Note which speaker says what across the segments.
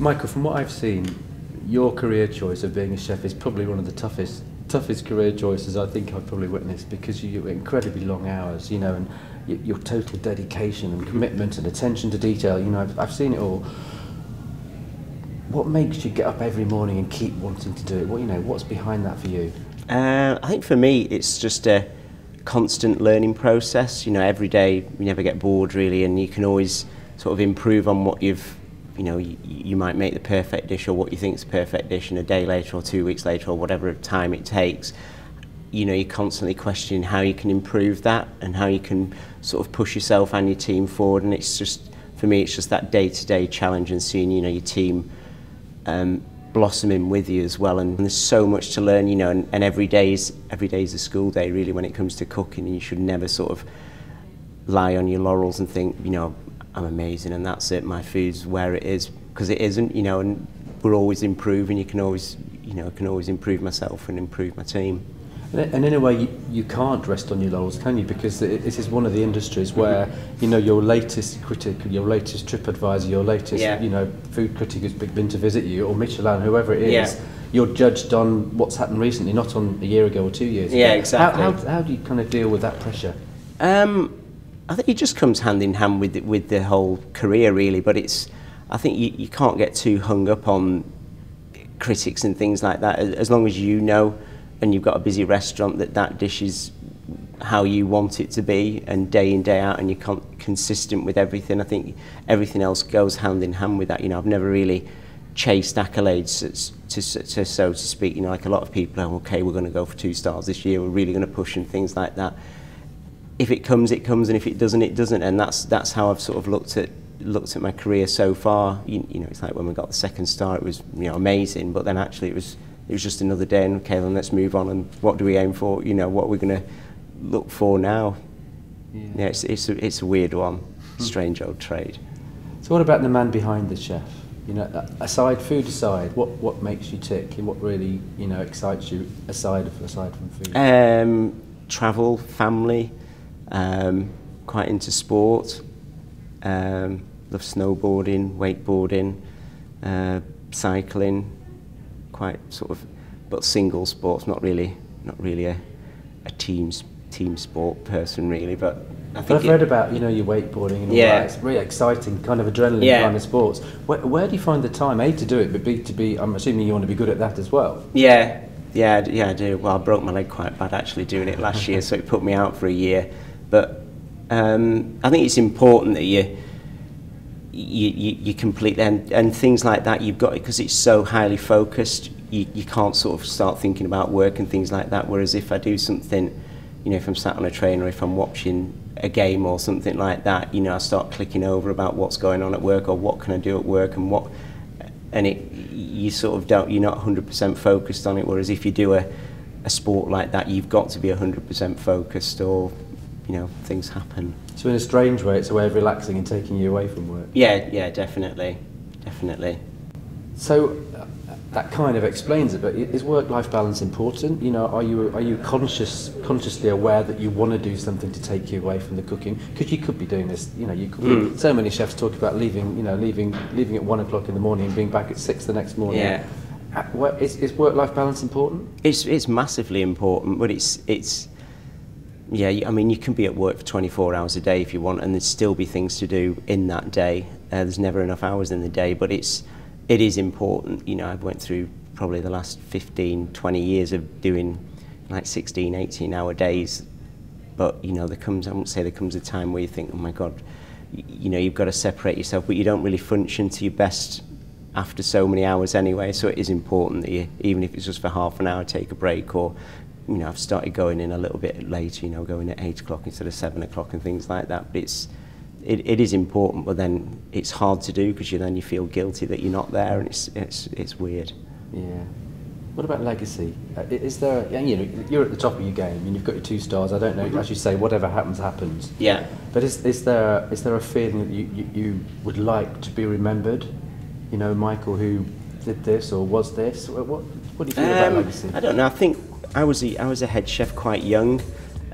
Speaker 1: Michael, from what I've seen, your career choice of being a chef is probably one of the toughest career choices I think I've probably witnessed, because you incredibly long hours, you know, and your total dedication and commitment and attention to detail. You know, I've seen it all. What makes you get up every morning and keep wanting to do it? What, you know, what's behind that for you?
Speaker 2: I think for me, it's just a constant learning process. You know, every day you never get bored really, and you can always sort of improve on what you've, you know, you might make the perfect dish or what you think is the perfect dish, and a day later or 2 weeks later or whatever time it takes, you know, you're constantly questioning how you can improve that and how you can sort of push yourself and your team forward. And it's just, for me, it's just that day-to-day challenge and seeing, you know, your team blossoming with you as well. And there's so much to learn, you know, and every day's a school day really when it comes to cooking, and you should never sort of lie on your laurels and think, you know, I'm amazing and that's it, my food's where it is, because it isn't, you know, and we're always improving. You can always, you know, I can always improve myself and improve my team.
Speaker 1: And in a way, you can't rest on your laurels, can you? Because this is one of the industries where, you know, your latest critic, your latest TripAdvisor, your latest, you know, food critic who's been to visit you, or Michelin, whoever it is, you're judged on what's happened recently, not on a year ago or 2 years ago.
Speaker 2: Yeah, exactly.
Speaker 1: How do you kind of deal with that pressure?
Speaker 2: I think it just comes hand in hand with the whole career really, but it's, I think you can't get too hung up on critics and things like that, as long as you know and you've got a busy restaurant that dish is how you want it to be, and day in, day out, and you're consistent with everything. I think everything else goes hand in hand with that. You know, I've never really chased accolades, so to speak. You know, like a lot of people are, okay, we're going to go for 2 stars this year, we're really going to push and things like that. If it comes, it comes, and if it doesn't, it doesn't. And that's how I've sort of looked at my career so far. You know, it's like when we got the 2nd star, it was, you know, amazing, but then actually it was just another day, and okay, then let's move on, and what do we aim for? You know, what we're going to look for now. Yeah, it's a weird one, strange old trade.
Speaker 1: So what about the man behind the chef? You know, food aside, what makes you tick, and what really, you know, excites you aside from food?
Speaker 2: Travel, family, quite into sport, love snowboarding, wakeboarding, cycling. Quite sort of, but single sports, not really a team sport person really, but I think
Speaker 1: I've read about, you know, your wakeboarding and all that. It's really exciting, kind of adrenaline kind of sports. Where do you find the time, A, to do it, but B, to be, I'm assuming you want to be good at that as well? Yeah,
Speaker 2: I do. Well, I broke my leg quite bad actually doing it last year, so it put me out for a year. But I think it's important that you complete and things like that. You've got, because it's so highly focused, you can't sort of start thinking about work and things like that. Whereas if I do something, you know, if I'm sat on a train or if I'm watching a game or something like that, you know, I start clicking over about what's going on at work or what can I do at work and you sort of don't, you're not 100% focused on it. Whereas if you do a sport like that, you've got to be 100% focused, or, you know, things happen.
Speaker 1: So in a strange way, it's a way of relaxing and taking you away from work.
Speaker 2: Yeah, definitely.
Speaker 1: So that kind of explains it. But is work-life balance important? You know, are you consciously aware that you want to do something to take you away from the cooking? Because you could be doing this. You know, you could. So many chefs talk about leaving at 1 o'clock in the morning and being back at 6 the next morning.
Speaker 2: Yeah.
Speaker 1: Is work-life balance important?
Speaker 2: It's massively important, but it's. Yeah, I mean, you can be at work for 24 hours a day if you want, and there'd still be things to do in that day. There's never enough hours in the day, but it is important. You know, I've went through probably the last 15, 20 years of doing like 16, 18-hour days. But, you know, I wouldn't say there comes a time where you think, oh my God, you know, you've got to separate yourself, but you don't really function to your best after so many hours anyway. So it is important that you, even if it's just for half an hour, take a break, or, you know, I've started going in a little bit later, you know, going at 8 o'clock instead of 7 o'clock and things like that. But it is important, but then it's hard to do because then you feel guilty that you're not there, and it's weird.
Speaker 1: Yeah. What about legacy? Is there, you know, you're at the top of your game and you've got your 2 stars. I don't know, as you say, whatever happens, happens.
Speaker 2: Yeah.
Speaker 1: But is there a feeling that you would like to be remembered? You know, Michael, who did this or was this? What do you feel about legacy?
Speaker 2: I don't know. I think I was a head chef quite young,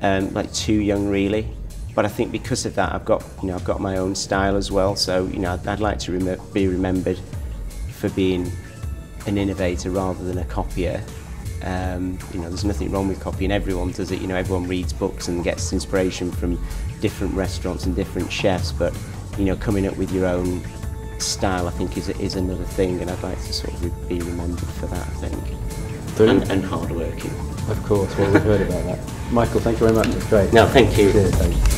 Speaker 2: like too young really. But I think because of that, I've got my own style as well. So, you know, I'd like to be remembered for being an innovator rather than a copier. You know, there's nothing wrong with copying. Everyone does it. You know, everyone reads books and gets inspiration from different restaurants and different chefs. But you know, coming up with your own style, I think, is another thing, and I'd like to sort of be remembered for that, I think. And hard working.
Speaker 1: Of course. Well, we've heard about that. Michael, thank you very much. It's great.
Speaker 2: No, thank you.
Speaker 1: Cheers, thanks.